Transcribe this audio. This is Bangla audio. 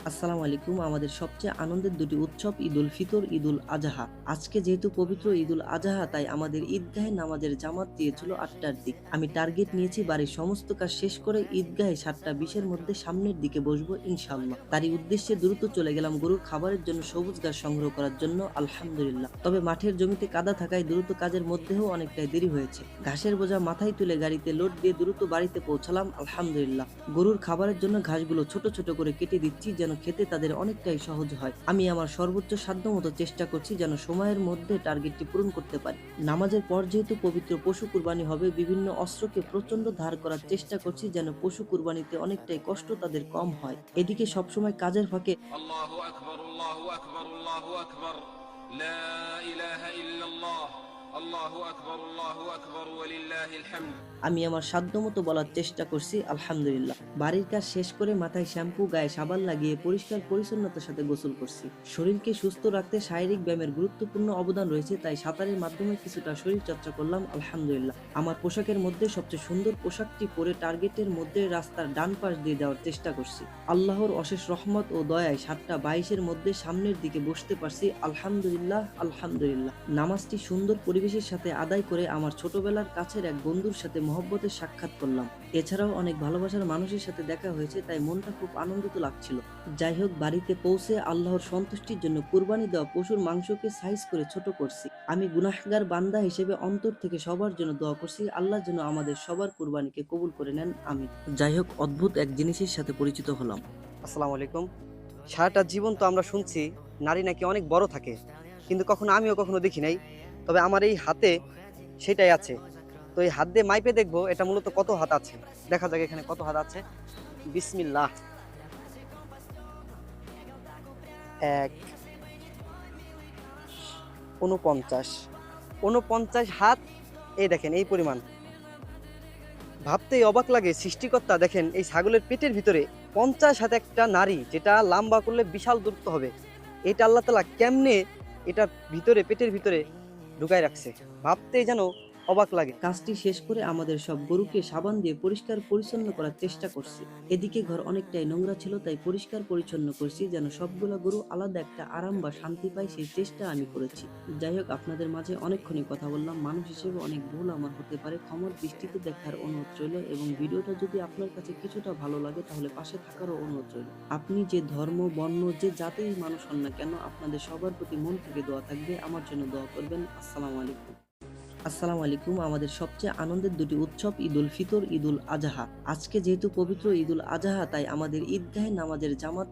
আসসালামু আলাইকুম। আমাদের সবচেয়ে আনন্দের দুটি উৎসব ঈদুল ফিতর, ঈদুল আজহা। আজকে যেহেতু পবিত্র ঈদুল আজহা, তাই আমাদের ঈদগাহে নামাজের জামাত দিয়েছিল ৮টার দিক। আমি টার্গেট নিয়েছি বাড়ির সমস্ত কাজ শেষ করে ঈদগাহে ৭টা ২০-এর মধ্যে সামনের দিকে বসবো ইনশাআল্লাহ। তারই উদ্দেশ্যে দ্রুত চলে গেলাম গরুর খাবারের জন্য সবুজ ঘাস সংগ্রহ করার জন্য, আলহামদুলিল্লাহ। তবে মাঠের জমিতে কাদা থাকায় দ্রুত কাজের মধ্যেও অনেকটাই দেরি হয়েছে। ঘাসের বোঝা মাথায় তুলে গাড়িতে লোড দিয়ে দ্রুত বাড়িতে পৌঁছালাম, আলহামদুলিল্লাহ। গরুর খাবারের জন্য ঘাসগুলো ছোট ছোট করে কেটে দিচ্ছি যেন খেতে তাদের অনেকটাই সহজ হয়। আমি আমার সর্বোচ্চ সাধ্যমতো চেষ্টা করছি যেন সময়ের মধ্যে টার্গেটটি পূরণ করতে পারি। নামাজের পর যেহেতু পবিত্র পশু কুরবানি হবে, বিভিন্ন অস্ত্রকে প্রচন্ড ধার করার চেষ্টা করছি যেন পশু কুরবানিতে অনেকটাই কষ্ট তাদের কম হয়। এদিকে সবসময় কাজের ফাঁকে الله أكبر الله أكبر الله أكبر لا إله إلا الله الله أكبر الله أكبر ولله الحمد আমি আমার সাধ্যমতো বলার চেষ্টা করছি, আলহামদুলিল্লাহ। বাড়ির কাজ শেষ করে মাথায় শ্যাম্পু, গায়ে সাবান লাগিয়ে পরিষ্কার পরিচ্ছন্নতার সাথে গোসল করছি। শরীরকে সুস্থ রাখতে শারীরিক ব্যায়ামের গুরুত্বপূর্ণ অবদান রয়েছে, তাই সাঁতারের মাধ্যমে কিছুটা শরীর চর্চা করলাম, আলহামদুলিল্লাহ। আমার পোশাকের মধ্যে সবচেয়ে সুন্দর পোশাকটি পরে টার্গেটের মধ্যে রাস্তার ডান পাশ দিয়ে দেওয়ার চেষ্টা করছি। আল্লাহর অশেষ রহমত ও দয়ায় ৭টা ২২-এর মধ্যে সামনের দিকে বসতে পারছি, আলহামদুলিল্লাহ আলহামদুলিল্লাহ। নামাজটি সুন্দর পরিবেশের সাথে আদায় করে আমার ছোটবেলার কাছের এক বন্ধুর সাথে মহব্বতের সাক্ষাৎ করলাম। এছাড়াও অনেক ভালোবাসার মানুষের সাথে দেখা হয়েছে, তাই মনটা খুব আনন্দিত লাগছিল। যাই হোক, বাড়িতে পৌঁছে আল্লাহর সন্তুষ্টির জন্য কুরবানি দেওয়া পশুর মাংসকে সাইজ করে ছোট করছি। আমি গুনাহগার বান্দা হিসেবে অন্তর থেকে সবার জন্য দোয়া করছি, আল্লাহ যেন আমাদের সবার কুরবানিকে কবুল করে নেন, আমিন। যাই হোক, অদ্ভুত এক জিনিসের সাথে পরিচিত হলাম। আসসালামু আলাইকুম। সারাটা জীবন তো আমরা শুনছি নারী নাকি অনেক বড় থাকে, কিন্তু আমিও কখনো দেখি নাই। তবে আমার এই হাতে সেটাই আছে। তো এই হাত দিয়ে মাইপে দেখবো এটা মূলত কত হাত আছে। দেখা যাক এখানে কত হাত আছে। বিসমিল্লাহ। ১, ৪৯, ৪৯ হাত। এই দেখেন এই পরিমাণ। ভাবতেই অবাক লাগে, সৃষ্টিকর্তা দেখেন এই ছাগলের পেটের ভিতরে ৫০ হাত একটা নারী, যেটা লম্বা করলে বিশাল দূরত্ব হবে, এটা আল্লাহ তাআলা কেমনে এটা ভিতরে পেটের ভিতরে ঢুকায় রাখছে, ভাবতেই যেন অবাক লাগে। কাজটি শেষ করে আমাদের সব গরুকে সাবান দিয়ে পরিষ্কার পরিচ্ছন্ন করার চেষ্টা করছি। এদিকে ঘর অনেকটাই নোংরা ছিল, তাই পরিষ্কার পরিচ্ছন্ন করছি যেন সবগুলা গরু আলাদা একটা আরাম বা শান্তি পায়, সেই চেষ্টা আমি করেছি। যাই হোক, আপনাদের মাঝে অনেকক্ষণই কথা বললাম। মানুষ হিসেবে অনেক ভুল আমার হতে পারে, ক্ষমার দৃষ্টিতে দেখার অনুরোধ রইল। এবং ভিডিওটা যদি আপনার কাছে কিছুটা ভালো লাগে তাহলে পাশে থাকারও অনুরোধ রইল। আপনি যে ধর্ম, বর্ণ, যে জাতির মানুষ হন না কেন, আপনাদের সবার প্রতি মন থেকে দোয়া থাকবে, আমার জন্য দোয়া করবেন। আসসালামু আলাইকুম। আসসালামু আলাইকুম। আমাদের সবচেয়ে আনন্দের দুটি উৎসব ঈদুল ফিতর, ঈদুল আজহা। আজকে যেহেতু পবিত্র ঈদুল আজহা, তাই আমাদের ঈদগাহে নামাজের জামাত